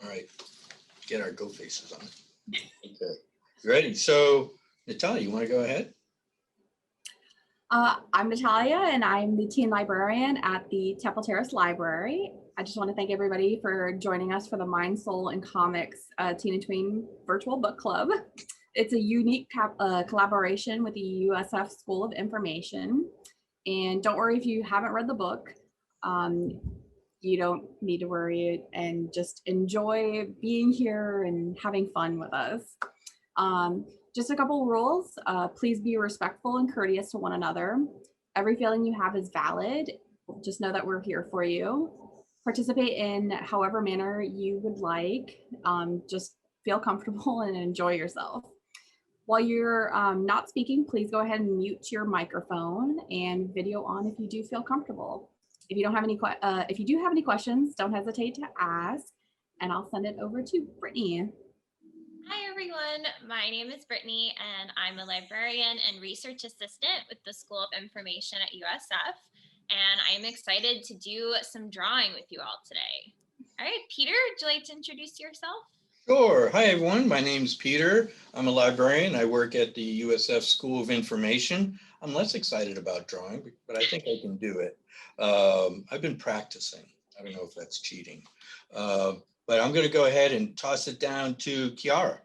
All right, get our go faces on. Okay, ready? So Natalia, you want to go ahead? I'm Natalia, and I'm the teen librarian at the Terrace Library. I just want to thank everybody for joining us for the Mind, Soul, and Comics Teen and Tween Virtual Book Club. It's a unique collaboration with the USF School of Information. And don't worry if you haven't read the book. You don't need to worry, and just enjoy being here and having fun with us. Just a couple rules. Please be respectful and courteous to one another. Every feeling you have is valid. Just know that we're here for you. Participate in however manner you would like. Just feel comfortable and enjoy yourself. While you're not speaking, please go ahead and mute your microphone and video on if you do feel comfortable. If you do have any questions, don't hesitate to ask, and I'll send it over to Brittany. Hi everyone, my name is Brittany and I'm a librarian and research assistant with the School of Information at USF, and I am excited to do some drawing with you all today. All right, Peter, would you like to introduce yourself? Sure. Hi everyone, my name's Peter. I'm a librarian. I work at the USF School of Information. I'm less excited about drawing, but I think I can do it. I've been practicing. I don't know if that's cheating. But I'm going to go ahead and toss it down to Kiara.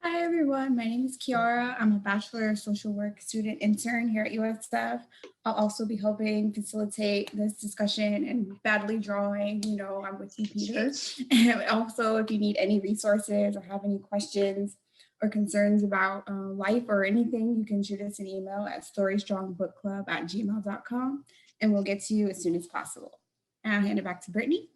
Hi everyone, my name is Kiara. I'm a Bachelor of Social Work student intern here at USF. I'll also be helping facilitate this discussion and badly drawing. You know, I'm with you, Peter. And also, if you need any resources or have any questions or concerns about life or anything, you can shoot us an email at storystrongbookclub@gmail.com, and we'll get to you as soon as possible. And I'll hand it back to Brittany.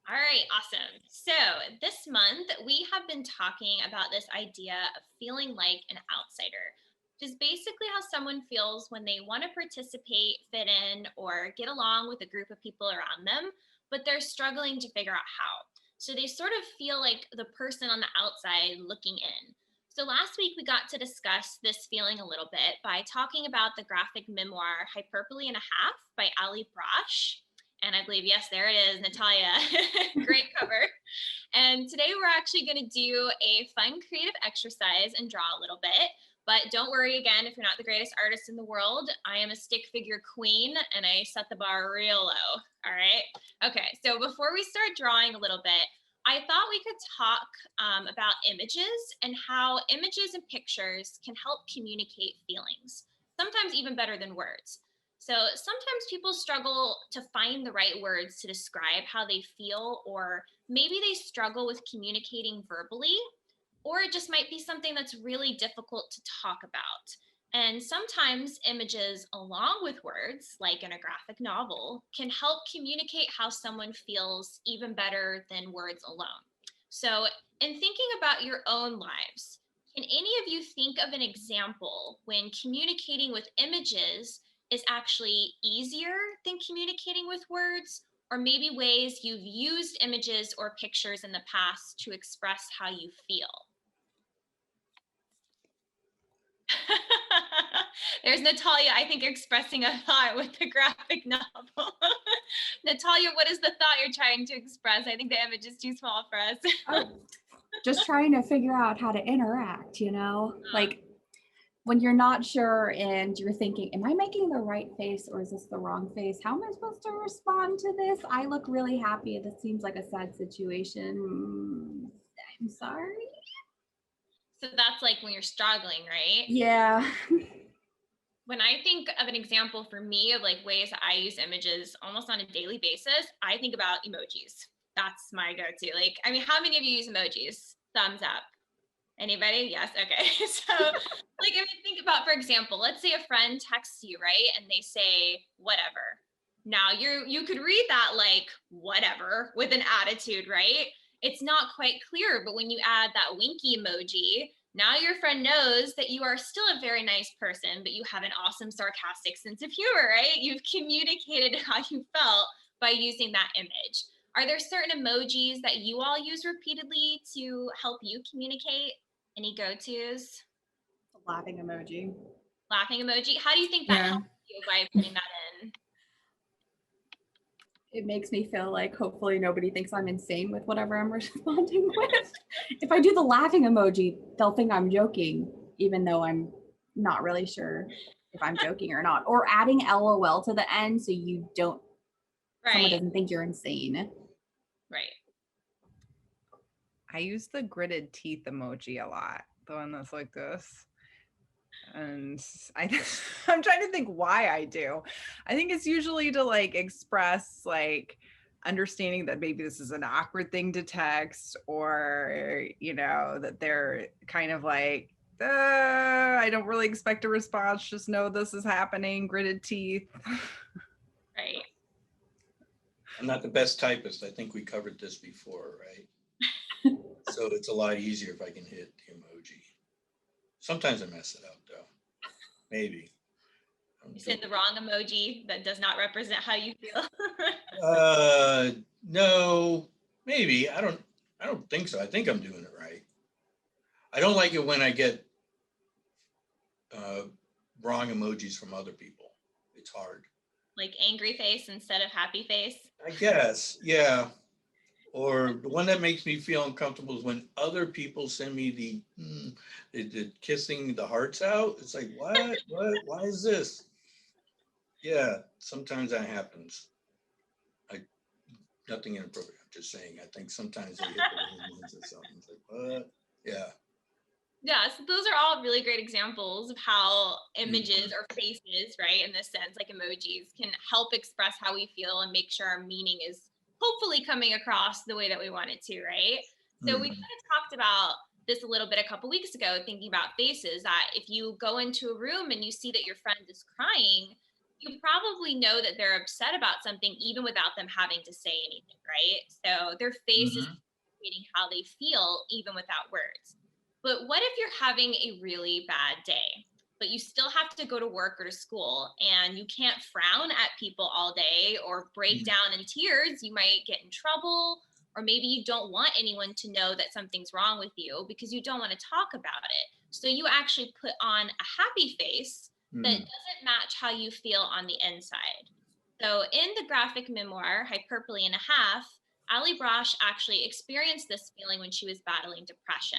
All right, awesome. So this month we have been talking about this idea of feeling like an outsider, which is basically how someone feels when they want to participate, fit in, or get along with a group of people around them, but they're struggling to figure out how. So they sort of feel like the person on the outside looking in. So last week we got to discuss this feeling a little bit by talking about the graphic memoir Hyperbole and a Half by Ali Brosh. And I believe, yes, there it is, Natalia. Great cover. And today we're actually going to do a fun creative exercise and draw a little bit. But don't worry, again, if you're not the greatest artist in the world, I am a stick figure queen and I set the bar real low. All right. Okay. So before we start drawing a little bit, I thought we could talk about images and how images and pictures can help communicate feelings, sometimes even better than words. So sometimes people struggle to find the right words to describe how they feel, or maybe they struggle with communicating verbally, or it just might be something that's really difficult to talk about. And sometimes images along with words, like in a graphic novel, can help communicate how someone feels even better than words alone. So in thinking about your own lives, can any of you think of an example when communicating with images is actually easier than communicating with words, or maybe ways you've used images or pictures in the past to express how you feel? There's Natalia, I think, expressing a thought with the graphic novel. Natalia, what is the thought you're trying to express? I think the image is too small for us. Just trying to figure out how to interact, you know, like when you're not sure and you're thinking, am I making the right face or is this the wrong face? How am I supposed to respond to this? I look really happy. This seems like a sad situation. I'm sorry. So that's like when you're struggling, right? Yeah. When I think of an example for me of like ways that I use images almost on a daily basis, I think about emojis. That's my go-to. Like, I mean, how many of you use emojis? Thumbs up. Anybody? Yes. Okay. So like if you think about, for example, let's say a friend texts you, right? And they say, whatever. Now you could read that like whatever with an attitude, right? It's not quite clear, but when you add that winky emoji, now your friend knows that you are still a very nice person, but you have an awesome sarcastic sense of humor, right? You've communicated how you felt by using that image. Are there certain emojis that you all use repeatedly to help you communicate? Any go-tos? The laughing emoji. Laughing emoji. How do you think that helps you by putting that in? It makes me feel like hopefully nobody thinks I'm insane with whatever I'm responding with. If I do the laughing emoji, they'll think I'm joking, even though I'm not really sure if I'm joking or not. Or adding LOL to the end so you don't, someone Right. doesn't think you're insane. Right. I use the gritted teeth emoji a lot, the one that's like this. And I'm trying to think why I do. I think it's usually to like express like understanding that maybe this is an awkward thing to text, or that they're kind of like, I don't really expect a response, just know this is happening, gritted teeth. Right. I'm not the best typist. I think we covered this before, right? So it's a lot easier if I can hit the emoji. Sometimes I mess it up though. Maybe. You send the wrong emoji that does not represent how you feel. No, maybe. I don't think so. I think I'm doing it right. I don't like it when I get wrong emojis from other people. It's hard. Like angry face instead of happy face. I guess, yeah. Or the one that makes me feel uncomfortable is when other people send me the kissing the hearts out. It's like, what? Why is this? Yeah, sometimes that happens. Nothing inappropriate. I'm just saying. I think sometimes they hit the wrong ones or something. It's like, what? Yeah. Yeah, so those are all really great examples of how images or faces, right, in this sense, like emojis, can help express how we feel and make sure our meaning is hopefully coming across the way that we want it to, right? So we kind of talked about this a little bit a couple weeks ago, thinking about faces, that if you go into a room and you see that your friend is crying, you probably know that they're upset about something even without them having to say anything, right? So their face is communicating how they feel even without words. But what if you're having a really bad day, but you still have to go to work or to school, and you can't frown at people all day or break down in tears? You might get in trouble, or maybe you don't want anyone to know that something's wrong with you because you don't want to talk about it. So you actually put on a happy face that doesn't match how you feel on the inside. So in the graphic memoir, Hyperbole and a Half, Ali Brosh actually experienced this feeling when she was battling depression.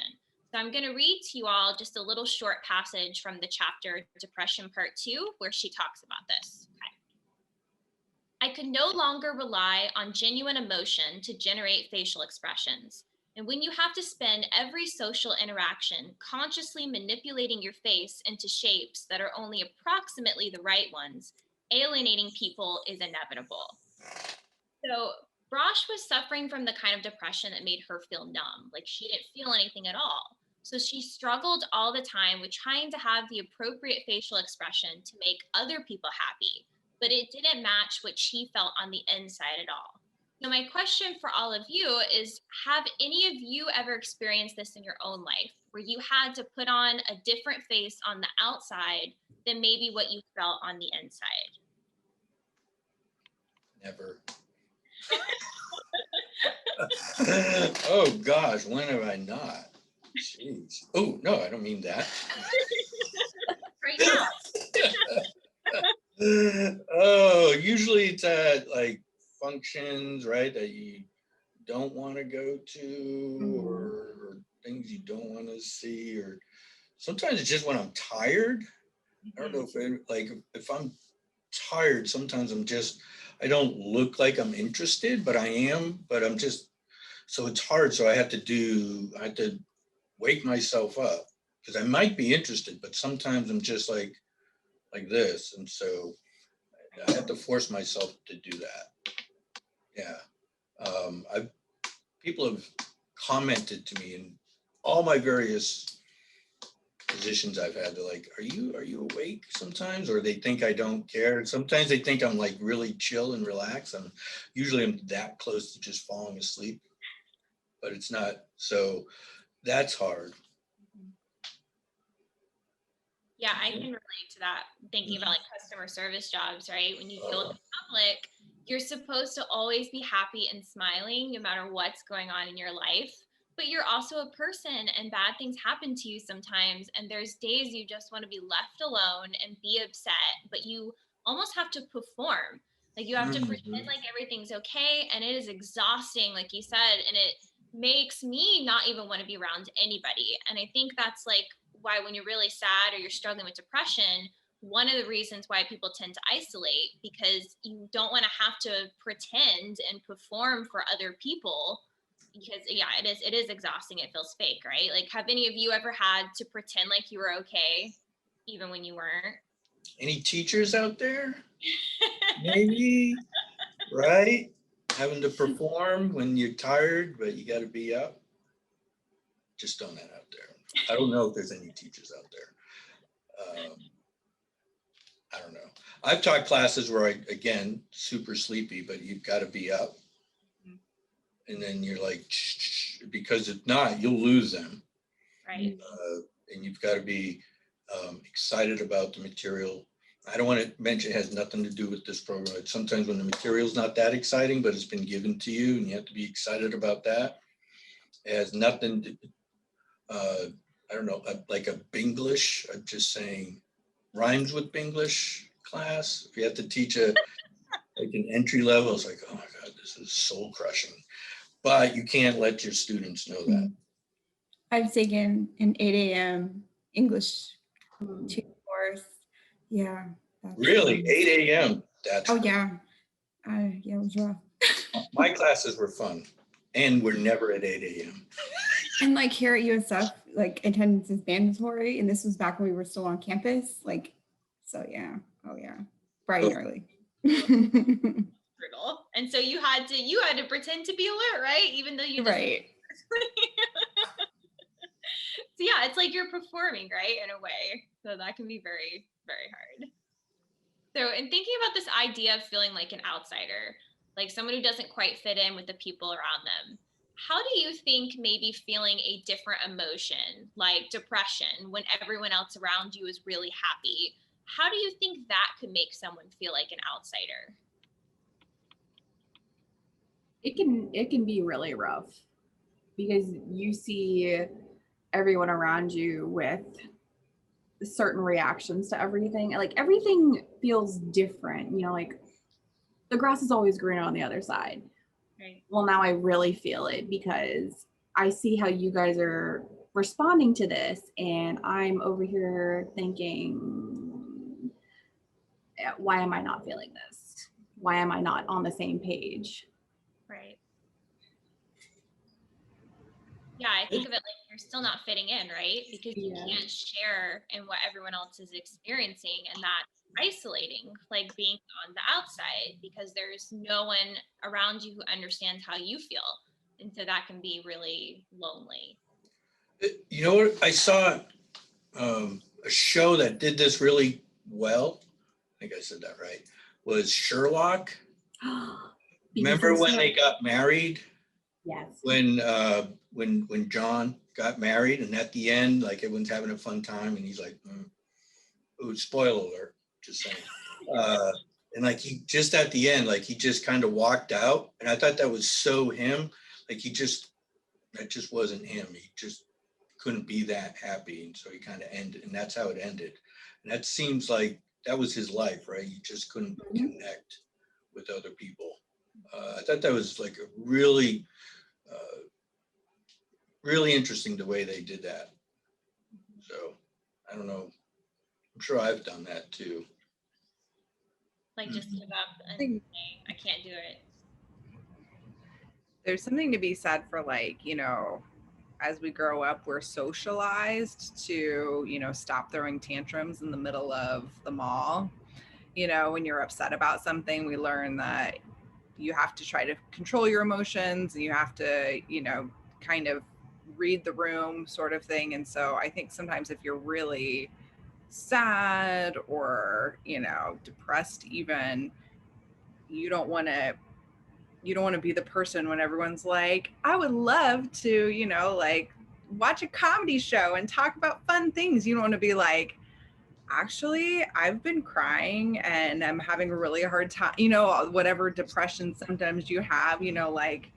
So I'm going to read to you all just a little short passage from the chapter Depression Part 2, where she talks about this. Okay. I could no longer rely on genuine emotion to generate facial expressions. And when you have to spend every social interaction consciously manipulating your face into shapes that are only approximately the right ones, alienating people is inevitable. So Brosh was suffering from the kind of depression that made her feel numb, like she didn't feel anything at all. So she struggled all the time with trying to have the appropriate facial expression to make other people happy, but it didn't match what she felt on the inside at all. So my question for all of you is, have any of you ever experienced this in your own life, where you had to put on a different face on the outside than maybe what you felt on the inside? Never. Oh gosh, when have I not? Jeez. Oh no, I don't mean that. Right now. Oh, usually it's at like functions, right, that you don't want to go to, or things you don't want to see, or sometimes it's just when I'm tired. I don't know if I'm tired, sometimes I don't look like I'm interested, but I am, but I'm just, so it's hard. So I have to wake myself up, because I might be interested, but sometimes I'm just like this. And so I have to force myself to do that. Yeah. People have commented to me in all my various positions I've had. They're like, are you awake sometimes? Or they think I don't care. Sometimes they think I'm like really chill and relaxed. I'm that close to just falling asleep, but it's not. So that's hard. Yeah, I can relate to that. Thinking about like customer service jobs, right? When you deal with the public, you're supposed to always be happy and smiling no matter what's going on in your life. But you're also a person, and bad things happen to you sometimes. And there's days you just want to be left alone and be upset, but you almost have to perform. Like you have to Mhm. pretend like everything's okay, and it is exhausting, like you said, and it makes me not even want to be around anybody. And I think that's like why when you're really sad or you're struggling with depression, one of the reasons why people tend to isolate, because you don't want to have to pretend and perform for other people, because yeah, it is exhausting. It feels fake, right? Like, have any of you ever had to pretend like you were okay even when you weren't? Any teachers out there? Maybe, right? Having to perform when you're tired, but you got to be up. Just throwing that out there. I don't know if there's any teachers out there. I don't know. I've taught classes where again, super sleepy, but you've got to be up. And then you're like, shh, because if not, you'll lose them. Right. And you've got to be excited about the material. I don't want to mention it has nothing to do with this program. Sometimes when the material's not that exciting, but it's been given to you and you have to be excited about that. It has nothing to, I don't know, like a Binglish, I'm just saying, rhymes with Binglish class. If you have to teach like an entry level, it's like, oh my God, this is soul crushing. But you can't let your students know that. I've taken an 8 a.m. English Mm. 2 course. Yeah. Really? 8 a.m. That's Oh, great. yeah. Yeah, it was rough. My classes were fun and we're never at 8 a.m. And like here at USF, like attendance is mandatory. And this was back when we were still on campus. Like, so yeah. Oh, yeah. Bright and early. Brutal. And so you had to pretend to be alert, right? Even though you just Right. So yeah, it's like you're performing, right, in a way. So that can be very, very hard. So in thinking about this idea of feeling like an outsider, like someone who doesn't quite fit in with the people around them, how do you think maybe feeling a different emotion like depression when everyone else around you is really happy, how do you think that could make someone feel like an outsider? It can be really rough because you see everyone around you with certain reactions to everything. Like everything feels different, you know, like the grass is always greener on the other side. Right. Well, now I really feel it because I see how you guys are responding to this, and I'm over here thinking, why am I not feeling this? Why am I not on the same page? Right. Yeah, I think of it like you're still not fitting in, right? Because you Yeah. can't share in what everyone else is experiencing, and that's isolating, like being on the outside because there's no one around you who understands how you feel. And so that can be really lonely. You know what? I saw a show that did this really well. I think I said that right. Was Sherlock. Remember when they got married? Yes. When John got married, and at the end, like everyone's having a fun time, and he's like, "Ooh, spoiler alert!" Just saying. And like he just at the end, like he just kind of walked out, and I thought that was so him. Like that just wasn't him. He just couldn't be that happy, and so he kind of ended, and that's how it ended. And that seems like that was his life, right? He just couldn't connect with other people. I thought that was like a really really interesting the way they did that. So I don't know. I'm sure I've done that too. Like just give up and say, I can't do it. There's something to be said for like, you know, as we grow up, we're socialized to, you know, stop throwing tantrums in the middle of the mall. You know, when you're upset about something, we learn that you have to try to control your emotions and you have to, you know, kind of read the room sort of thing. And so I think sometimes if you're really sad or, you know, depressed even, you don't want to be the person when everyone's like, I would love to, you know, like watch a comedy show and talk about fun things. You don't want to be like, actually, I've been crying and I'm having a really hard time, you know, whatever depression symptoms you have, you know, like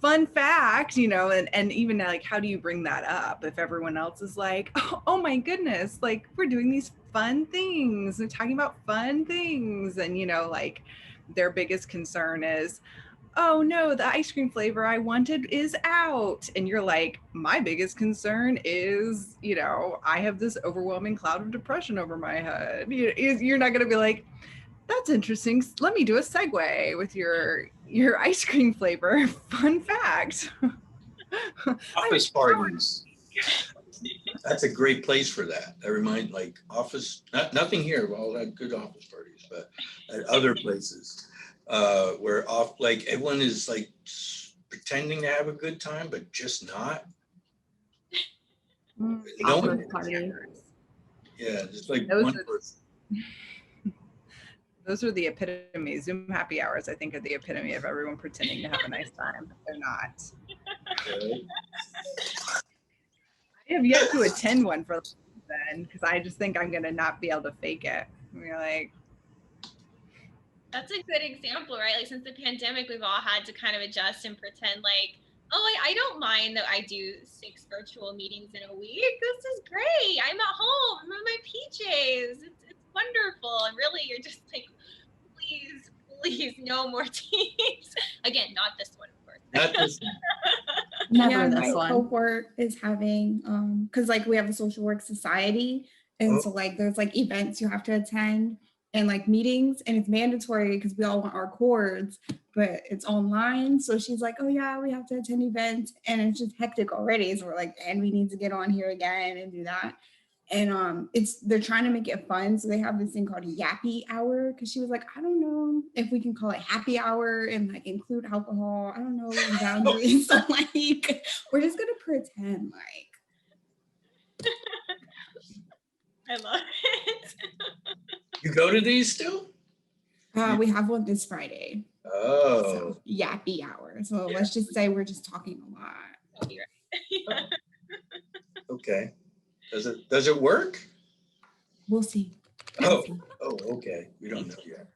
fun fact, you know, and even like, how do you bring that up if everyone else is like, oh my goodness, like we're doing these fun things, we're talking about fun things, and you know, like their biggest concern is, oh no, the ice cream flavor I wanted is out. And you're like, my biggest concern is, you know, I have this overwhelming cloud of depression over my head. You're not going to be like, that's interesting. Let me do a segue with your ice cream flavor. Fun fact. Office parties. That's a great place for that. I remind like office, nothing here, well, that good office parties, but at other places where like everyone is like pretending to have a good time, but just not. No Awkward one, party. yeah, just like Those one are- person. Those are the epitome. Zoom happy hours, I think, are the epitome of everyone pretending to have a nice time. They're not. Right? I have yet to attend one for then, because I just think I'm gonna not be able to fake it. We're like, That's a good example, right? Like since the pandemic, we've all had to kind of adjust and pretend like, oh, I don't mind that I do 6 virtual meetings in a week. This is great. I'm at home. I'm in my PJs. It's wonderful. And really, you're just like, please, no more teams. Again, not this one, of course. Not this Never Yeah, this my one. cohort is having because like we have a social work society, and so like there's like events you have to attend and like meetings, and it's mandatory because we all want our cords, but it's online. So she's like, oh yeah, we have to attend events, and it's just hectic already. So we're like, and we need to get on here again and do that. And they're trying to make it fun. So they have this thing called Yappy Hour, because she was like, I don't know if we can call it happy hour and like include alcohol. I don't know the boundaries. So like we're just gonna pretend like. I love it. You go to these still? We have one this Friday. Oh, So Yappy Hour. So let's just say we're just talking a lot. I'll be right. okay. Does it work? We'll see. Oh, okay. We don't know yet.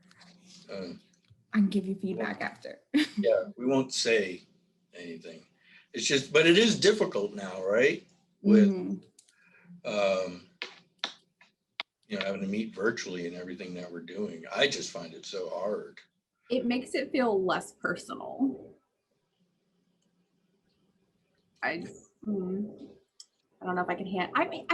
I can give you feedback after. Yeah, we won't say anything. It's just, but it is difficult now, right? With Mhm. having to meet virtually and everything that we're doing. I just find it so hard. It makes it feel less personal. I don't know if I can I mean,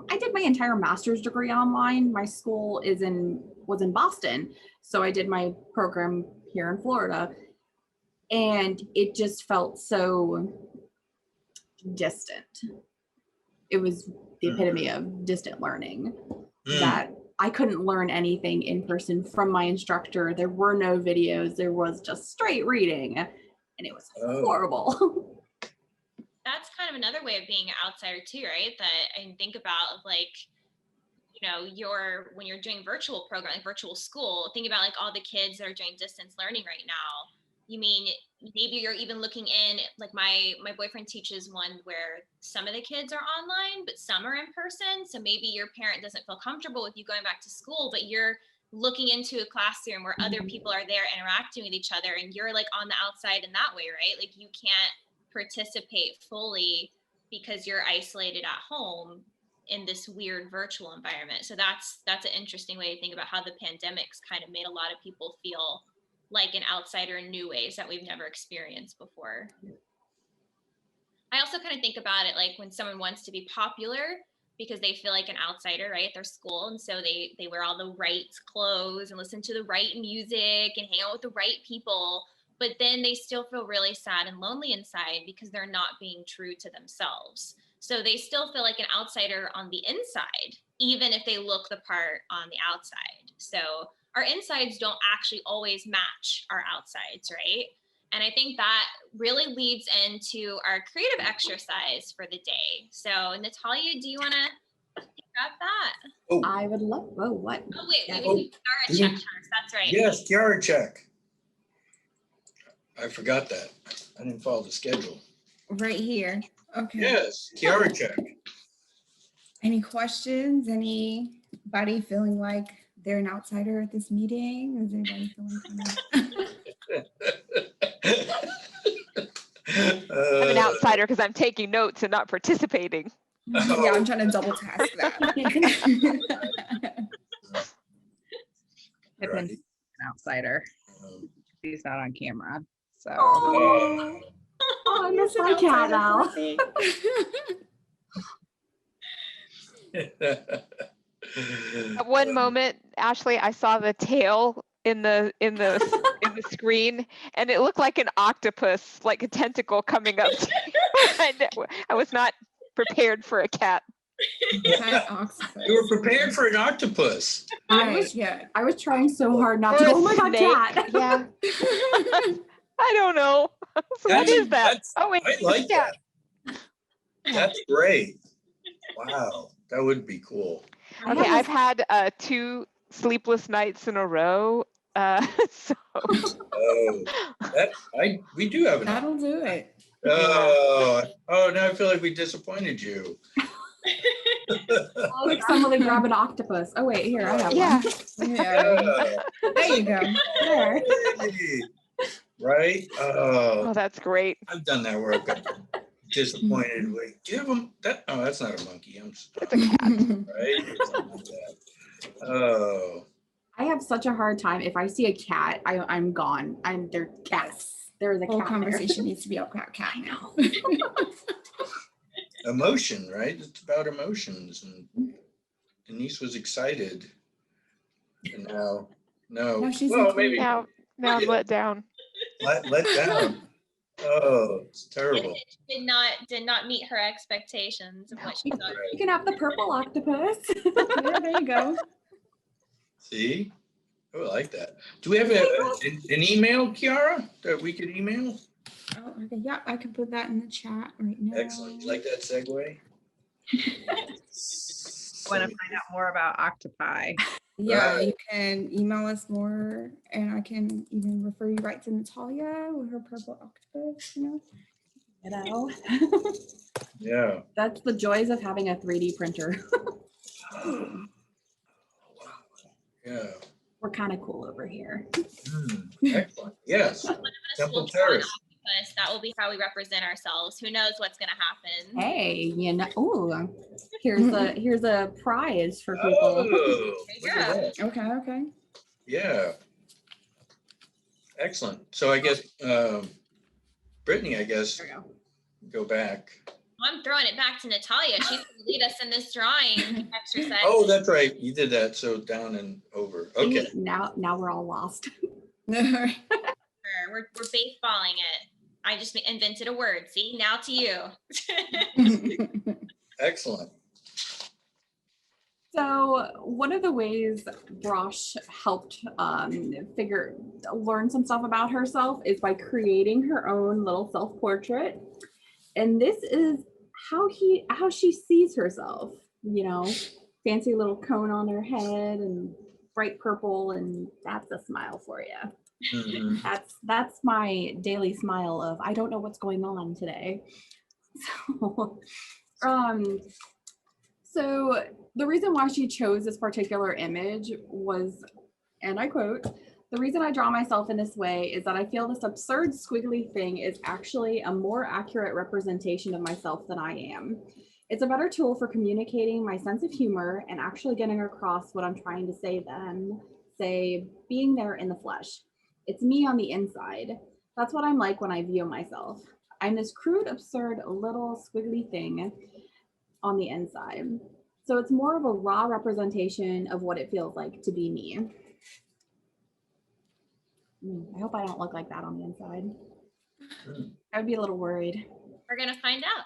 I did my entire master's degree online. My school was in Boston, so I did my program here in Florida, and it just felt so distant. It was the epitome of distant learning. That I couldn't learn anything in person from my instructor. There were no videos. There was just straight reading, and it was horrible. That's kind of another way of being an outsider too, right? That I think about like, when you're doing virtual program, like virtual school, think about like all the kids that are doing distance learning right now. You mean maybe you're even looking in, like my boyfriend teaches one where some of the kids are online, but some are in person. So maybe your parent doesn't feel comfortable with you going back to school, but you're looking into a classroom where other people are there interacting with each other, and you're like on the outside in that way, right? Like you can't participate fully because you're isolated at home in this weird virtual environment. So that's an interesting way to think about how the pandemic's kind of made a lot of people feel like an outsider in new ways that we've never experienced before. I also kind of think about it like when someone wants to be popular because they feel like an outsider, right, at their school. And so they wear all the right clothes and listen to the right music and hang out with the right people. But then they still feel really sad and lonely inside because they're not being true to themselves. So they still feel like an outsider on the inside, even if they look the part on the outside. So our insides don't actually always match our outsides, right? And I think that really leads into our creative exercise for the day. So Natalia, do you want to grab that? Oh, I would love, what? Oh, wait, Yeah. we need Tiara check first. That's right. yes, Tiara check. I forgot that. I didn't follow the schedule. Right here. Okay. Yes, Tiara check. Any questions? Anybody feeling like they're an outsider at this meeting? Is anybody feeling kind of outsider because I'm taking notes and not participating. Yeah, I'm trying to double task that. Pippin's Right. an outsider. Um, He's not on camera. So Oh, I miss my cat now. At one moment, Ashley, I saw the tail in the screen, and it looked like an octopus, like a tentacle coming up. I was not prepared for a cat. Cat octopus. You were prepared for an octopus. Right, yeah. I was trying so hard not Or to. a Oh my god, snake. cat! Yeah. I don't know. So what is that? That's- Oh wait, I like yeah. that. That's great. Wow, that would be cool. Okay, I've had 2 sleepless nights in a row. So Oh, we do have an. That'll do it. Oh, now I feel like we disappointed you. Like somebody grab an octopus. Oh wait, here I have yeah. one. Yeah. There you go. There. Hey, right? Oh, that's great. I've done that where I've got disappointed. Wait, do you have that? Oh, that's not a monkey. I'm It's a cat. right. Something like that. Oh, I have such a hard time. If I see a cat, I'm gone. They're cats. There is a Whole cat conversation needs to be about cat now. emotion, right? It's about emotions, and Denise was excited, and now, no. Now she's Well, included. maybe Now I'm let down. let down. Oh, it's terrible. Did not meet her expectations of what she thought. You can have the purple octopus. Yeah, there you go. See? Oh, I like that. Do we have an email, Kiara, that we could email? Oh, okay. Yeah, I can put that in the chat right now. Excellent. You like that segue? want to find out more about octopi. Yeah, Right. you can email us more, and I can even refer you right to Natalia with her purple octopus, you know? Yeah. That's the joys of having a 3D printer. Yeah. We're kind of cool over here. Excellent. Yes. One of us Temple will draw an Terrace. octopus. That will be how we represent ourselves. Who knows what's going to happen? Hey, you know, ooh, here's a prize for people. Oh, look at that. Okay, okay. Yeah. Excellent. So I guess, Brittany, I guess, There we go. go back. I'm throwing it back to Natalia. She's going to lead us in this drawing exercise. Oh, that's right. You did that. So down and over. Okay. See, now we're all lost. We're baseballing it. I just invented a word. See, now to you. Excellent. So one of the ways Brosh helped learn some stuff about herself is by creating her own little self-portrait. And this is how she sees herself, you know, fancy little cone on her head and bright purple, and that's a smile for you. Mhm. That's my daily smile of I don't know what's going on today. So the reason why she chose this particular image was, and I quote, "The reason I draw myself in this way is that I feel this absurd squiggly thing is actually a more accurate representation of myself than I am. It's a better tool for communicating my sense of humor and actually getting across what I'm trying to say than, say, being there in the flesh. It's me on the inside. That's what I'm like when I view myself. I'm this crude, absurd, little squiggly thing on the inside. So it's more of a raw representation of what it feels like to be me." I hope I don't look like that on the inside. I would be a little worried. We're going to find out.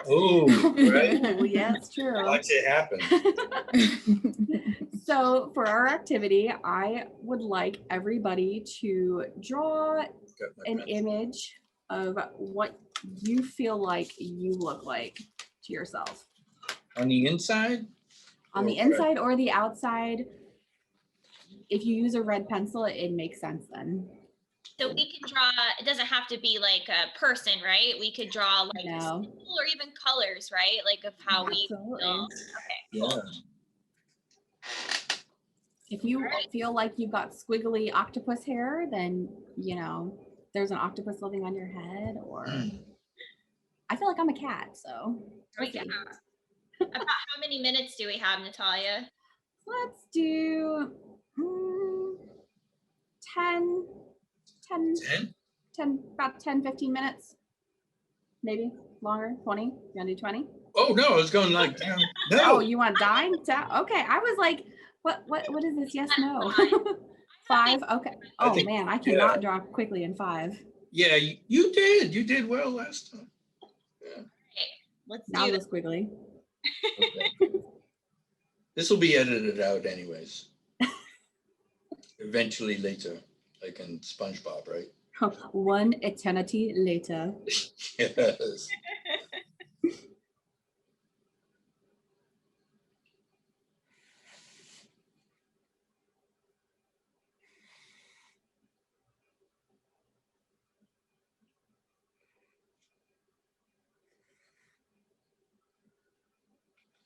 Oh, right. Oh, yeah, it's true. Watch it happen. So for our activity, I would like everybody to draw Got my an pencil. image of what you feel like you look like to yourself. On the inside? On the Or- inside or the outside. If you use a red pencil, it makes sense then. So we can draw, it doesn't have to be like a person, right? We could draw like No. people or even colors, right? Like of how we Absolutely. feel. Yeah. If you Alright. feel like you've got squiggly octopus hair, then, you know, there's an octopus living on your head, or feel like I'm a cat, so we'll Yeah. see. About how many minutes do we have, Natalia? Let's do 10, 10? about 10, 15 minutes. Maybe longer, 20. You want to do 20? Oh, no, I was going like, down. Oh, No. you want dine? Okay, I was like, what is this? Yes, no. Fine. 5, okay. I Oh think- man, I cannot draw quickly in 5. Yeah, you did. You did well last time. Let's Now do go this. squiggly. Okay. This will be edited out anyways. Eventually later, like in SpongeBob, right? 1 eternity later. Yes.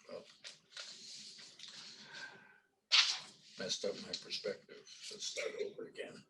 Well, messed up my perspective. Let's start over again.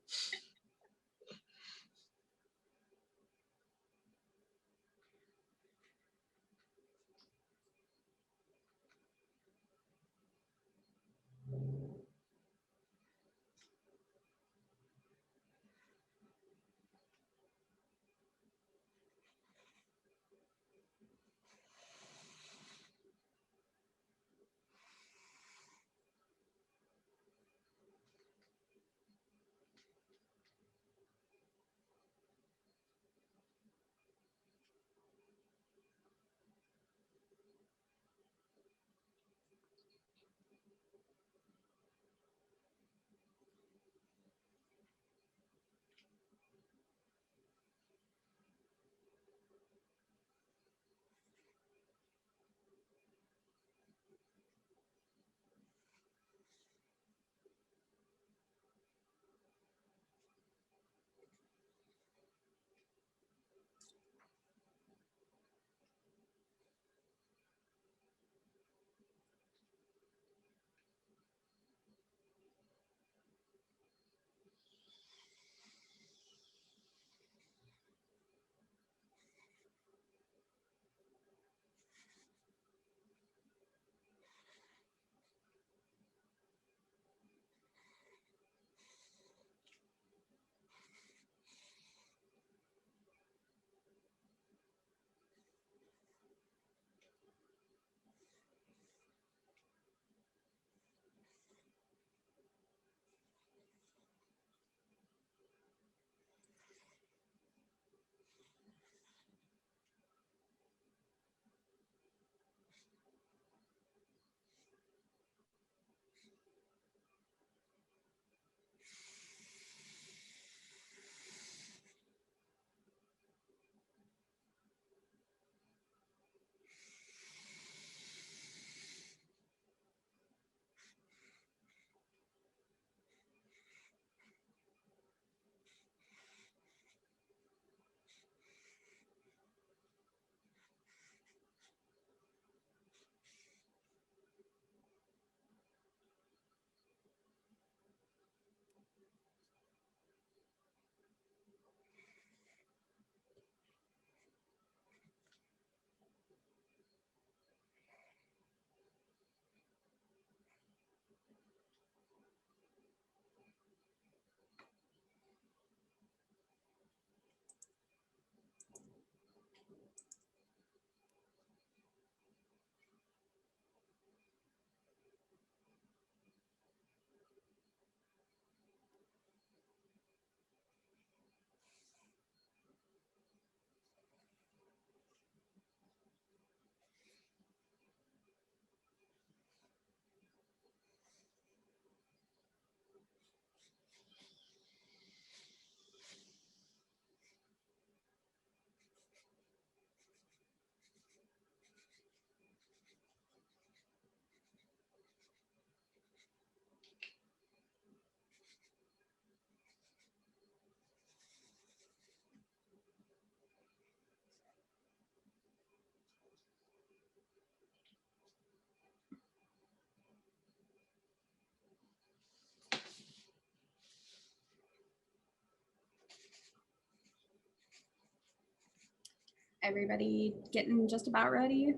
Everybody getting just about ready?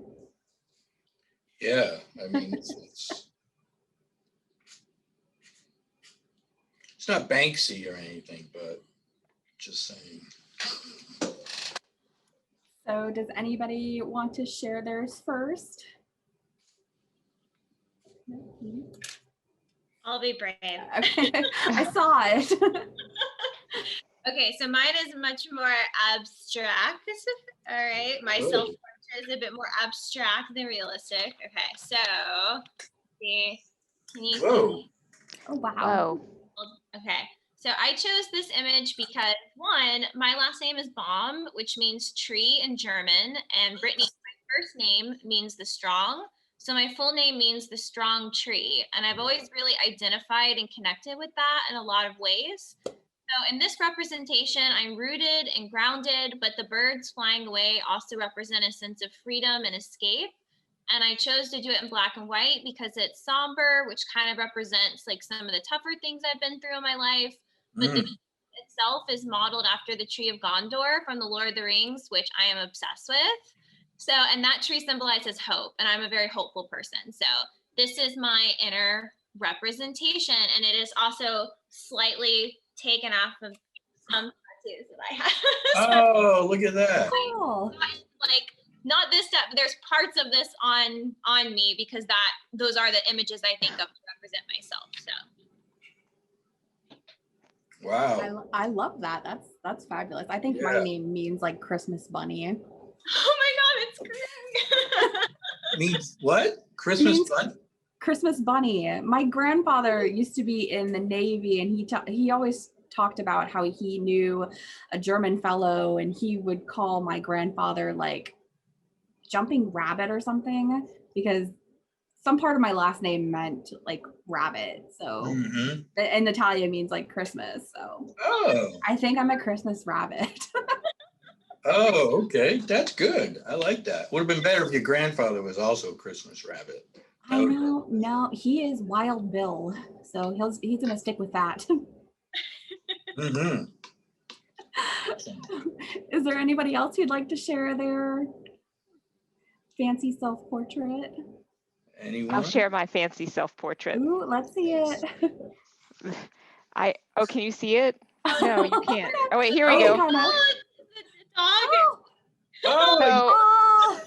Yeah, I mean, it's not Banksy or anything, but just saying. So does anybody want to share theirs first? I'll be brave. Okay, I saw it. Okay, so mine is much more abstract. All right, my Good. self-portrait is a bit more abstract than realistic. Okay, so see, can you see? Whoa. Oh, wow. Whoa. Okay, so I chose this image because one, my last name is Baum, which means tree in German, and Brittany, my first name, means the strong. So my full name means the strong tree, and I've always really identified and connected with that in a lot of ways. So in this representation, I'm rooted and grounded, but the birds flying away also represent a sense of freedom and escape. And I chose to do it in black and white because it's somber, which kind of represents like some of the tougher things I've been through in my life. But the tree itself is modeled after the tree of Gondor from the Lord of the Rings, which I am obsessed with. So, and that tree symbolizes hope, and I'm a very hopeful person. So this is my inner representation, and it is also slightly taken off of some tattoos that I have. Oh, look at that. Oh, Like not this stuff, but there's parts of this on me because those are the images I think of to represent myself. So Wow. I love that. That's fabulous. I think my Yeah. name means like Christmas bunny. oh my god, it's great. Means what? Christmas Means- fun? Christmas bunny. My grandfather used to be in the Navy, and he always talked about how he knew a German fellow, and he would call my grandfather like jumping rabbit or something, because some part of my last name meant like rabbit. So Mhm. and Natalia means like Christmas. So Oh, I think I'm a Christmas rabbit. oh, okay. That's good. I like that. Would have been better if your grandfather was also a Christmas rabbit. I know. No, he is Wild Bill, so he's gonna stick with that. Mm-hmm. Is there anybody else who'd like to share their fancy self-portrait? Anyone? I'll share my fancy self-portrait. Ooh, let's see it. Oh, can you see it? No, you can't. Oh wait, here we Oh, go. kinda. Oh, it's a dog. Oh, So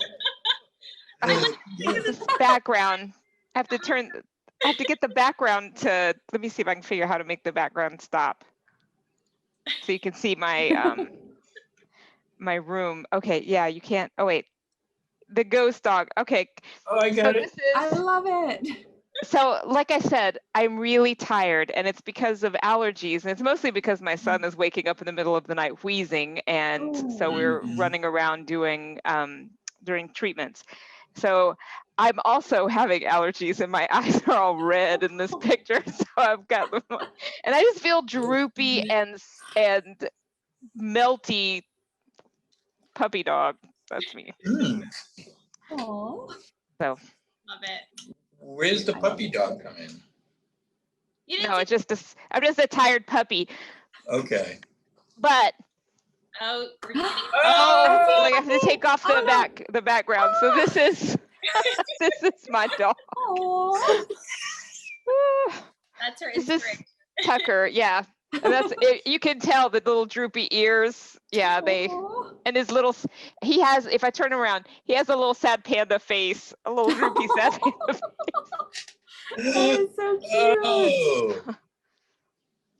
Oh, this background, I have to get the background to, let me see if I can figure out how to make the background stop. So you can see my my room. Okay, yeah, you can't. Oh wait, the ghost dog. Okay, oh, I so got it. this I is, love it. so like I said, I'm really tired, and it's because of allergies, and it's mostly because my son is waking up in the middle of the night wheezing, and so we're Mhm. running around doing during treatments. So I'm also having allergies, and my eyes are all red in this picture. So I've got them, and I just feel droopy and melty puppy dog. That's me. Mm. Oh, So Love it. Where's the puppy dog come in? You didn't no, see- it's just I'm just a tired puppy. Okay. But oh, we're getting oh, like I have to take off Oh, no. the background. So this is this is my dog. oh. that's her This is inspiration. Tucker, yeah. And that's it, you can tell the little droopy ears. Yeah, they and his little he has, if I turn him around, he has a little sad panda face, a little droopy sad panda face. That is so cute. Oh,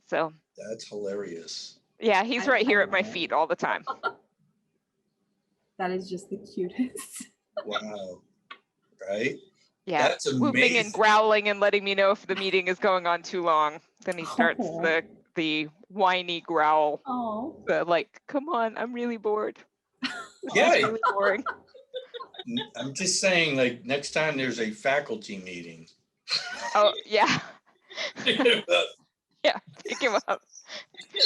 So that's hilarious. yeah, he's I- right here I at my love it. feet all the time. That is just the cutest. Wow. Right? Yeah, That's whooping and amazing. growling and letting me know if the meeting is going on too long. Then he starts Oh. the whiny growl. Oh, Like, come on, I'm really bored. This Yeah. is really boring. I'm just saying, like, next time there's a faculty meeting. Oh yeah, yeah, pick him up.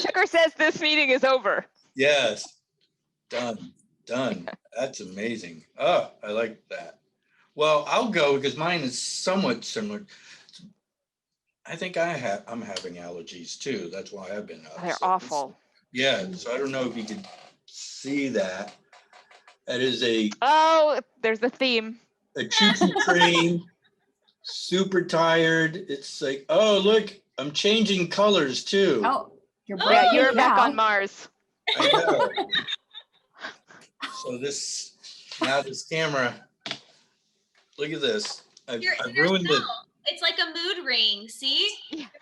Tucker says this meeting is over. Yes. Done. That's amazing. Oh, I like that. Well, I'll go because mine is somewhat similar. I think I'm having allergies too. That's why I've been up. They're So awful. yeah. So I don't know if you could see that. That is a Oh, there's a theme. choo-choo train, super tired. It's like, oh, look, I'm changing colors too. Oh, you're Oh, Yeah, breaking you're it back on down. Mars. I know. So now this camera, look at this. I've ruined it. It's like a mood ring. See?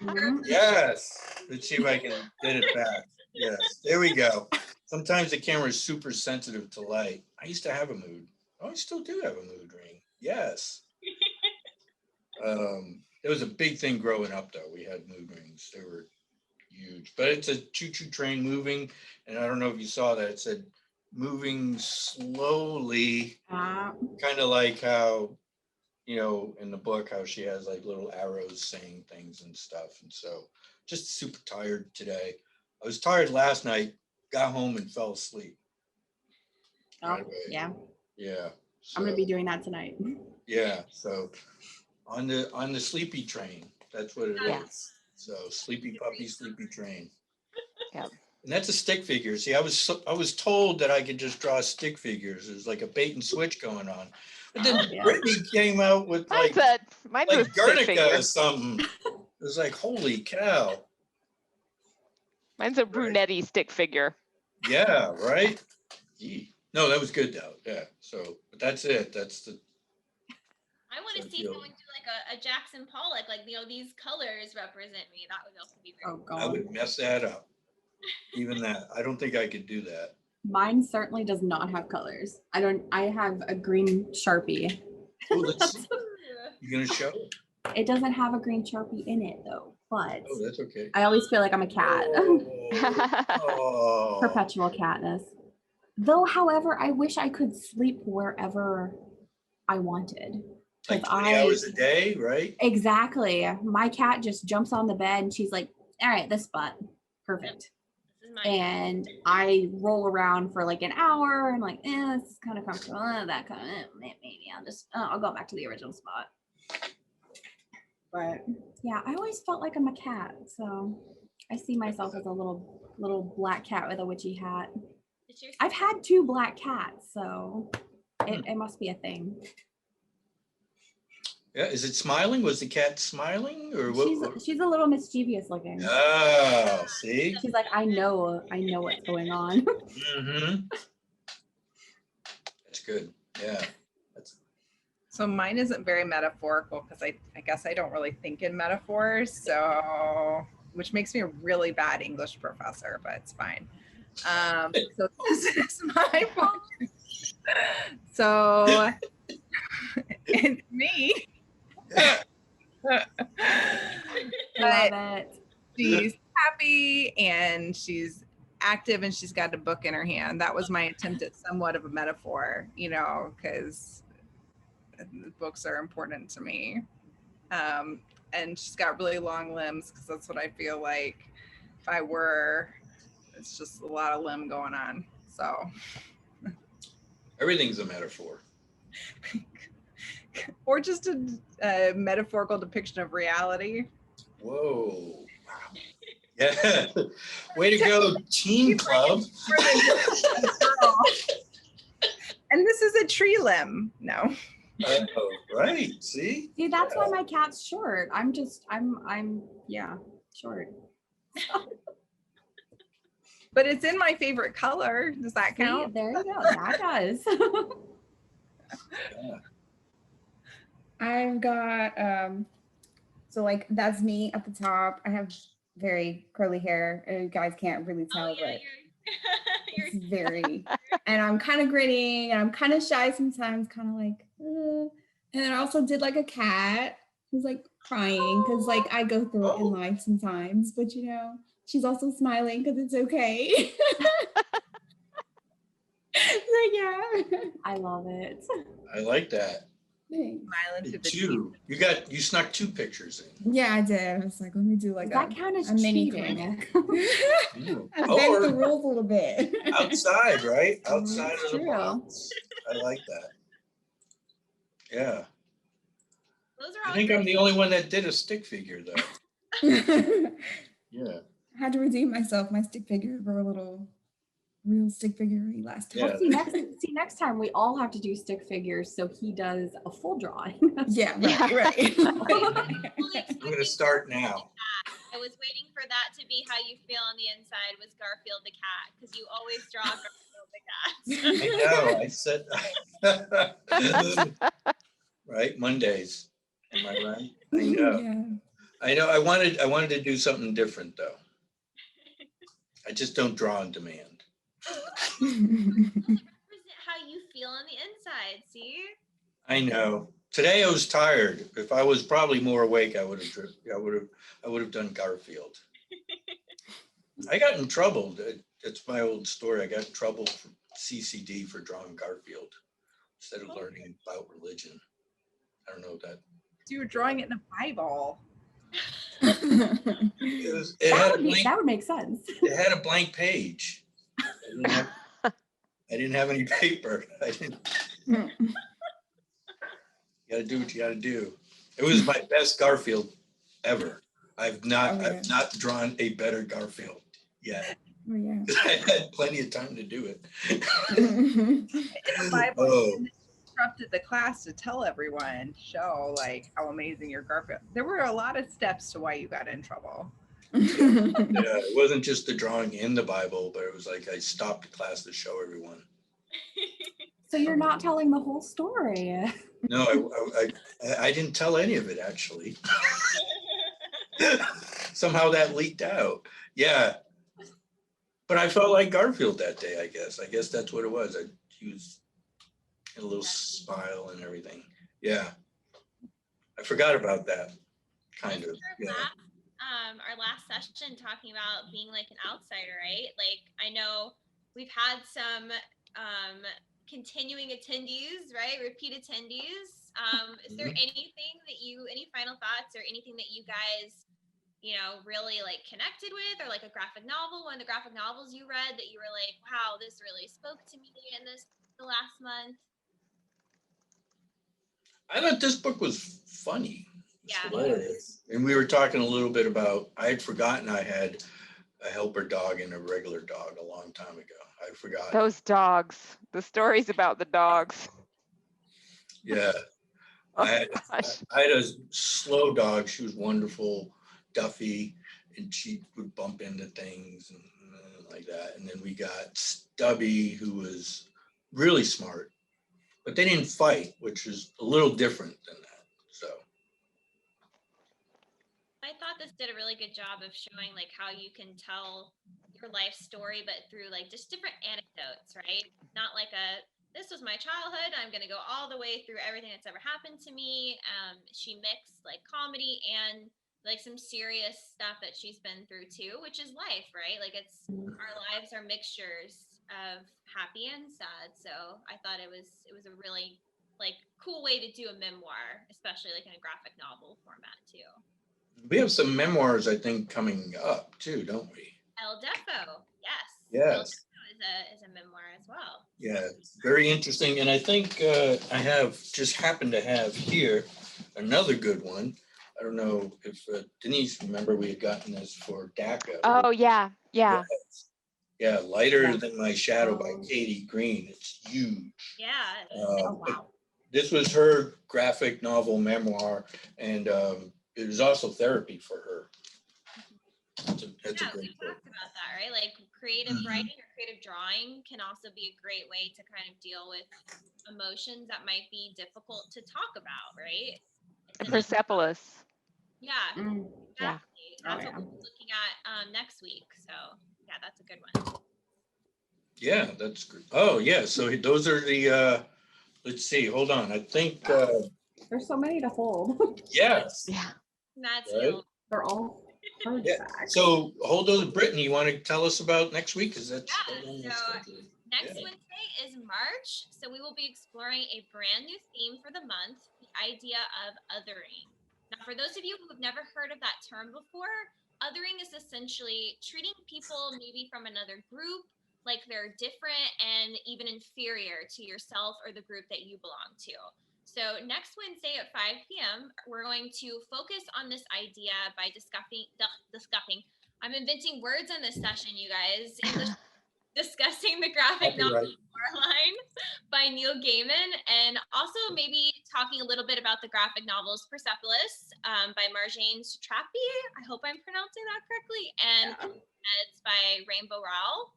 Mhm. Yes. Let's see if I can get it back. Yes, there we go. Sometimes the camera is super sensitive to light. I used to have a mood. Oh, I still do have a mood ring. Yes. It was a big thing growing up, though. We had mood rings. They were huge. But it's a choo-choo train moving, and I don't know if you saw that. It said moving slowly, kind of like how, in the book, how she has like little arrows saying things and stuff. And so just super tired today. I was tired last night, got home and fell asleep. Oh, right away. yeah. Yeah. I'm gonna so- be doing that tonight. Yeah. So on the sleepy train, that's what it is. Yeah. So sleepy puppy, sleepy train. Yep. And that's a stick figure. See, I was told that I could just draw stick figures. There's like a bait and switch going on. But then Yeah. Brittany came out with Mine's like a stick Guernica figure. or something. It was like, holy cow. Mine's a brunetti stick figure. Yeah, right? Gee. No, that was good though. Yeah. So, but that's it. That's the I want to So see feel- someone do like a Jackson Pollock, like these colors represent me. That would also be great. Oh I god. would mess that up. Even that. I don't think I could do that. Mine certainly does not have colors. I have a green Sharpie. Oh, you gonna show? It doesn't have a green Sharpie in it though, but Oh, that's okay. I always feel like I'm a cat. Oh. Perpetual catness. Though, however, I wish I could sleep wherever I wanted. Like 'Cause 20 hours a day, right? Exactly. My cat just jumps on the bed and she's like, all right, this spot. Perfect. This is my And I roll around for like an hour and like, this is kind of comfortable. That kind of, maybe I'll go back to the original spot. But yeah, I always felt like I'm a cat. So I see myself as a little black cat with a witchy hat. It's your I've had 2 black cats, so it must be a thing. Yeah. Is it smiling? Was the cat smiling or what? She's a little mischievous looking. Oh, see? She's like, I know what's going on. Mm-hmm. That's good. Yeah. So mine isn't very metaphorical because I guess I don't really think in metaphors. So, which makes me a really bad English professor, but it's fine. So this is my point. So it's me. Yeah. I love it. She's happy and she's active and she's got a book in her hand. That was my attempt at somewhat of a metaphor, because books are important to me. And she's got really long limbs because that's what I feel like if I were. It's just a lot of limb going on. So Everything's a metaphor. or just a metaphorical depiction of reality. Whoa. Wow. Yeah. Way to go, Teen Club. And this is a tree limb. No. Oh, right. See? See, that's why my cat's short. I'm short. But it's in my favorite color. Does that See, count? there you go. That does. Yeah. I've got so like that's me at the top. I have very curly hair. You guys can't really tell, but you're it's very, and I'm kind of grinning and I'm kind of shy sometimes, kind of like, and then I also did like a cat who's like crying because like I go through it in life sometimes, but she's also smiling because it's okay. So yeah. I love it. I like that. Thanks. Smiling to the Two. You snuck 2 pictures in. Yeah, I did. I was like, let me do like Does that count as a mini cheating? Ooh. I bent the Or rules a little bit. outside, right? Outside That's of the true. box. I like that. Yeah. Those are I all think I'm great. the only one that did a stick figure though. I Yeah. had to redeem myself. My stick figures were a little real stick figure last time. Yeah. Well, see, next time we all have to do stick figures, so he does a full drawing. Yeah, Yeah. right. I'm going to start now. I was waiting for that to be how you feel on the inside was Garfield the cat, because you always draw Garfield the cat. I know. I said, right? Mondays. Am I right? I know. Yeah. I know. I wanted to do something different though. I just don't draw on demand. Represent how you feel on the inside. See? I know. Today I was tired. If I was probably more awake, I would have done Garfield. I got in trouble. That's my old story. I got in trouble for CCD for drawing Garfield instead of learning about religion. I don't know that. You were drawing it in a Bible. That would make sense. It had a blank page. I didn't have any paper. You gotta do what you gotta do. It was my best Garfield ever. I've not drawn a better Garfield yet. Oh, yeah. I had plenty of time to do it. In the Bible, Oh. you instructed the class to tell everyone, show like how amazing your Garfield. There were a lot of steps to why you got in trouble. Yeah, it wasn't just the drawing in the Bible, but it was like I stopped the class to show everyone. So you're not telling the whole story. No, I didn't tell any of it actually. Somehow that leaked out. Yeah. But I felt like Garfield that day, I guess. I guess that's what it was. He was a little smile and everything. Yeah. I forgot about that, kind of. Yeah. Our last session talking about being like an outsider, right? Like I know we've had some continuing attendees, right? Repeat attendees. Is there anything that any final thoughts or anything that you guys, really like connected with, or like a graphic novel, one of the graphic novels you read that you were like, wow, this really spoke to me in the last month? I thought this book was funny. Yeah. Hilarious. And we were talking a little bit about, I had forgotten I had a helper dog and a regular dog a long time ago. I forgot. Those dogs. The stories about the dogs. Yeah. Oh, I had a slow dog. She was wonderful, Duffy, and she would bump into things and like that. And then we got Stubby, who was really smart, but they didn't fight, which is a little different than that. So I thought this did a really good job of showing like how you can tell your life story, but through like just different anecdotes, right? Not like this was my childhood, I'm going to go all the way through everything that's ever happened to me. She mixed like comedy and like some serious stuff that she's been through too, which is life, right? Like our lives are mixtures of happy and sad. So I thought it was a really like cool way to do a memoir, especially like in a graphic novel format too. we have some memoirs, I think, coming up too, don't we? El Defo, yes. El Yes. Defo is a memoir as well. Yeah, very interesting. And I think I just happened to have here another good one. I don't know if Denise, remember we had gotten this for DACA. Oh, yeah. Yeah. Yeah, Lighter Than My Shadow by Katie Green. It's huge. Yeah. Wow. This was her graphic novel memoir, and it was also therapy for her. That's a We great book. talked about that, right? Like creative writing or creative drawing can also be a great way to kind of deal with emotions that might be difficult to talk about, right? And Persepolis. Yeah, Mm. Yeah. exactly. That's what we'll be looking at next week. So yeah, that's a good one. Yeah, that's good. Oh, yeah. So those are the, let's see, hold on. I think, There's so many to hold. yes. Yeah. That's Right. you. They're all Yeah. hardback. So hold on, Brittany, you want to tell us about next week? Because that's Yeah, so next Yeah. Wednesday is March, so we will be exploring a brand new theme for the month, the idea of othering. Now, for those of you who have never heard of that term before, othering is essentially treating people maybe from another group like they're different and even inferior to yourself or the group that you belong to. So next Wednesday at 5 p.m., we're going to focus on this idea by discussing. I'm inventing words in this session, you guys. English Discussing the Graphic Novel Copyright. Coraline by Neil Gaiman, and also maybe talking a little bit about the graphic novels Persepolis by Marjane Satrapi. I hope I'm pronouncing that correctly. And it's by Rainbow Rowell.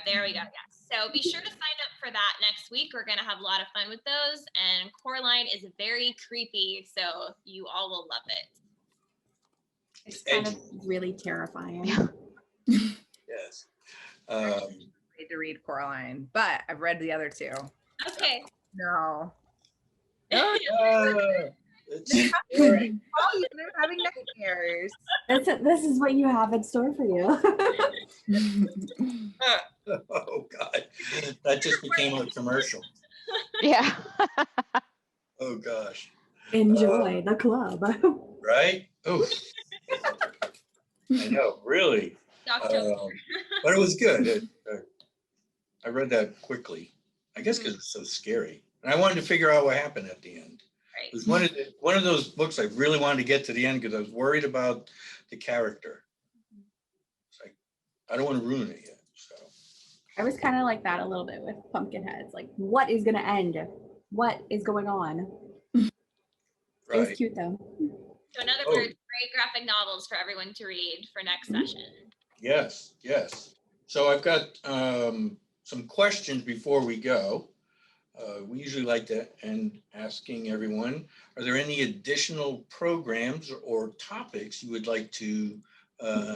There we go. Yes. So be sure to sign up for that next week. We're going to have a lot of fun with those. And Coraline is very creepy, so you all will love it. It's kind of really terrifying. Yes. Need to read Coraline, but I've read the other two. Okay. No. It's You're having nightmares. This is what you have in store for you. oh God, that just became a commercial. Yeah. Oh gosh. Enjoy the club. Right? Oh, I know, really. But it was good. I read that quickly. I guess because it's so scary, and I wanted to figure out what happened at the end. Right. It was one of those books I really wanted to get to the end because I was worried about the character. It's like I don't want to ruin it yet. So I was kind of like that a little bit with Pumpkinheads. Like, what is going to end? What is going on? It was right. cute though. So in other words, great graphic novels for everyone to read for next session. Yes, yes. So I've got some questions before we go. We usually like to end asking everyone, are there any additional programs or topics you would like to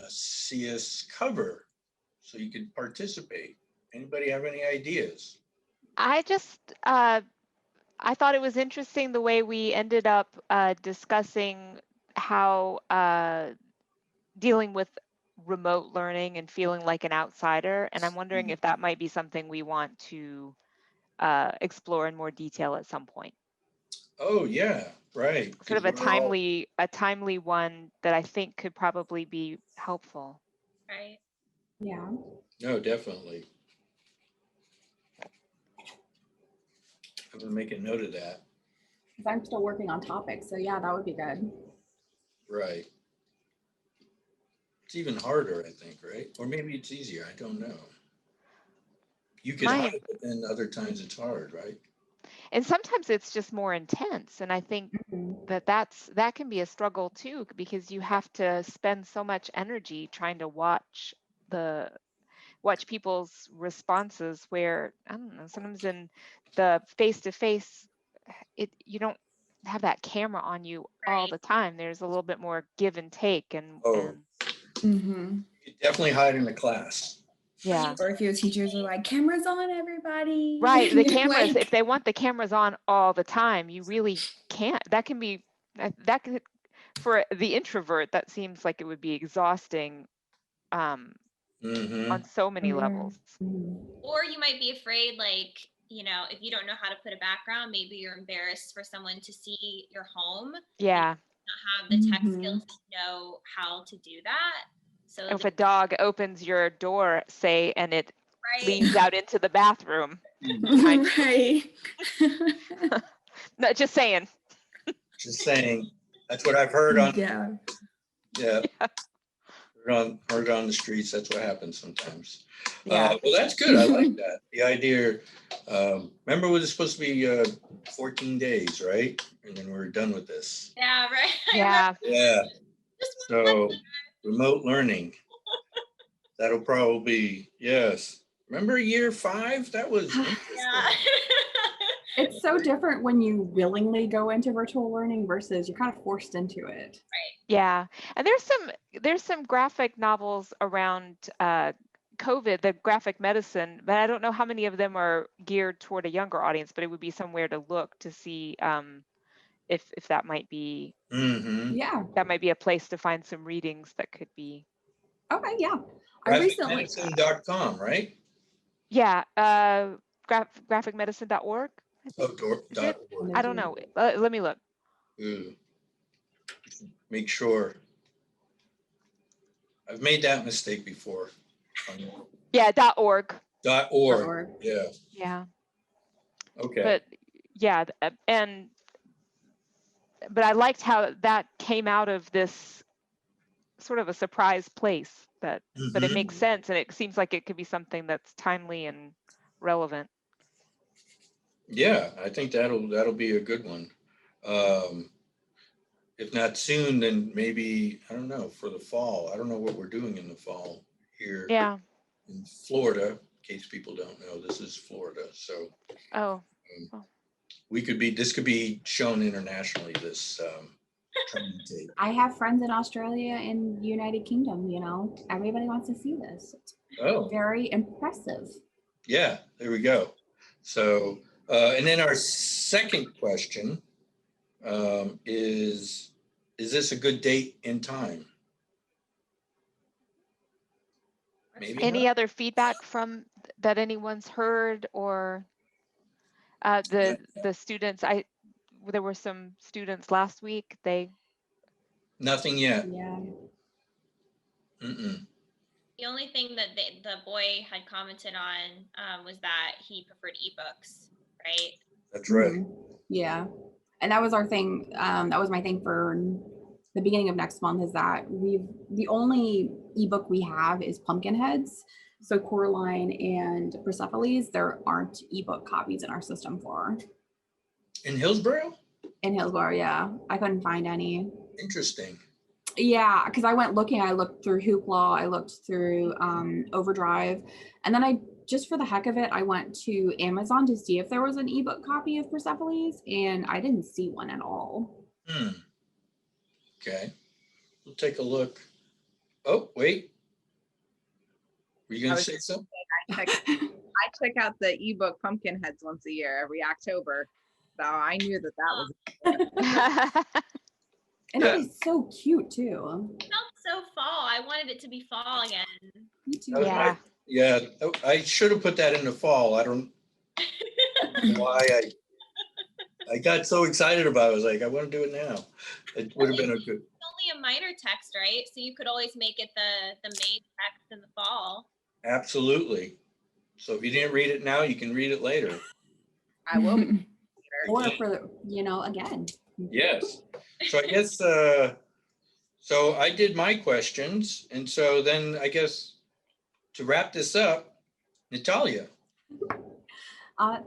see us cover so you could participate? Anybody have any ideas? I just, I thought it was interesting the way we ended up discussing how dealing with remote learning and feeling like an outsider. And I'm wondering if that might be something we want to explore in more detail at some point. Oh yeah, right. Sort of a timely one that I think could probably be helpful. Right. Yeah. No, definitely. I'm gonna make a note of that. Because I'm still working on topics. So yeah, that would be good. Right. It's even harder, I think, right? Or maybe it's easier. I don't know. You could hide it, but then other times it's hard, right? And sometimes it's just more intense. And I think that can be a struggle too, because you have to spend so much energy trying to watch people's responses where, I don't know, sometimes in the face-to-face, you don't have that camera on you all the time. There's a little bit more give and take and You could definitely hide in the class. yeah. Or if your teachers are like, cameras on, everybody. Right. The You're cameras, like, if they want the cameras on all the time, you really can't. That could, for the introvert, that seems like it would be exhausting on so many levels. Or you might be afraid, like, you know, if you don't know how to put a background, maybe you're embarrassed for someone to see your home. Yeah. Not have the tech skills to know how to do that. So if a dog opens your door, say, and it leans out into the bathroom. right. No, just saying. Just saying. That's what I've heard on. Yeah. Heard on the streets. That's what happens sometimes. Yeah. Well, that's good. I like that. The idea. Remember, it was supposed to be 14 days, right? And then we're done with this. Yeah. Right. Yeah. Yeah. So remote learning. That'll probably be, yes. Remember year 5? That was interesting. It's so different when you willingly go into virtual learning versus you're kind of forced into it. Right. Yeah. And there's some graphic novels around COVID, the graphic medicine, but I don't know how many of them are geared toward a younger audience, but it would be somewhere to look to see if that might be Yeah, that might be a place to find some readings that could be. Okay, yeah. Graphicmedicine.com, right? Yeah, graphicmedicine.org. .org. I don't know. Let me look. Make sure. I've made that mistake before. Yeah, .org. .org. Yeah. Yeah. Okay. But yeah, but I liked how that came out of this sort of a surprise place, but it Mhm. makes sense, and it seems like it could be something that's timely and relevant. Yeah, I think that'll be a good one. Um, if not soon, then maybe, I don't know, for the fall. I don't know what we're doing in the fall here Yeah. in Florida. In case people don't know, this is Florida. So Oh, this could be shown internationally, this training tape. I have friends in Australia and United Kingdom, you know, everybody wants to see this. It's Oh, very impressive. yeah, there we go. So, and then our second question is this a good date and time? Maybe any not. other feedback from that anyone's heard, or Yeah. the students? There were some students last week. Nothing yet. Yeah. Mm-mm. The only thing that the boy had commented on was that he preferred ebooks, right? That's right. Yeah. And that was our thing. That was my thing for the beginning of next month, is that the only ebook we have is Pumpkinheads. So Coraline and Persephone's, there aren't ebook copies in our system for. In Hillsborough? In Hillsborough, yeah. I couldn't find any. Interesting. Yeah, because I went looking, I looked through Hoopla, I looked through Overdrive, and then I, just for the heck of it, I went to Amazon to see if there was an ebook copy of Persephone's, and I didn't see one at all. Okay. We'll take a look. Oh, wait. Were you I going to was say something? I check out the ebook Pumpkinheads once a year, every October. So I knew that was. And Yeah. it is so cute too. It felt so fall. I wanted it to be fall again. Me too. Yeah. Yeah, I should have put that in the fall. I don't know why I got so excited about it. I was like, I want to do it now. It would have been a good. It's only a minor text, right? So you could always make it the main text in the fall. Absolutely. So if you didn't read it now, you can read it later. I will be. Or for the, you know, again. Yes. So I guess, so I did my questions. And so then I guess to wrap this up, Natalia.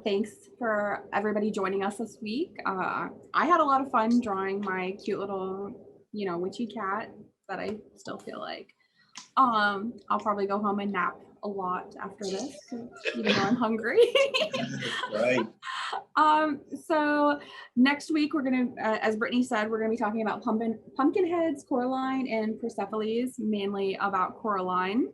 Thanks for everybody joining us this week. I had a lot of fun drawing my cute little, you know, witchy cat that I still feel like. I'll probably go home and nap a lot after this, even though I'm hungry. Right. So next week we're gonna, as Brittany said, we're gonna be talking about Pumpkinheads, Coraline, and Persephone's, mainly about Coraline.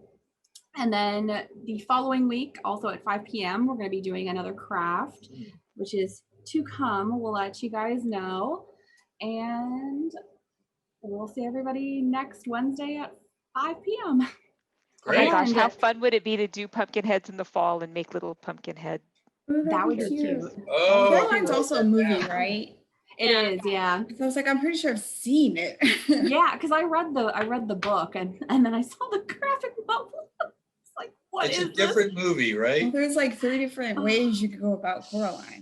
And then the following week, also at 5 p.m., we're gonna be doing another craft, which is to come. We'll let you guys know. And we'll see everybody next Wednesday at 5 p.m. Oh my gosh, And how fun would it be to do pumpkin heads in the fall and make little pumpkin head? Ooh, that would be cute. cute. Oh, Coraline's also a movie, right? It is, yeah. So I was like, I'm pretty sure I've seen it. Yeah, because I read the book and then I saw the graphic novel. It's like, what it's is a different movie, Well, right? there's like 3 different ways you could go about Coraline.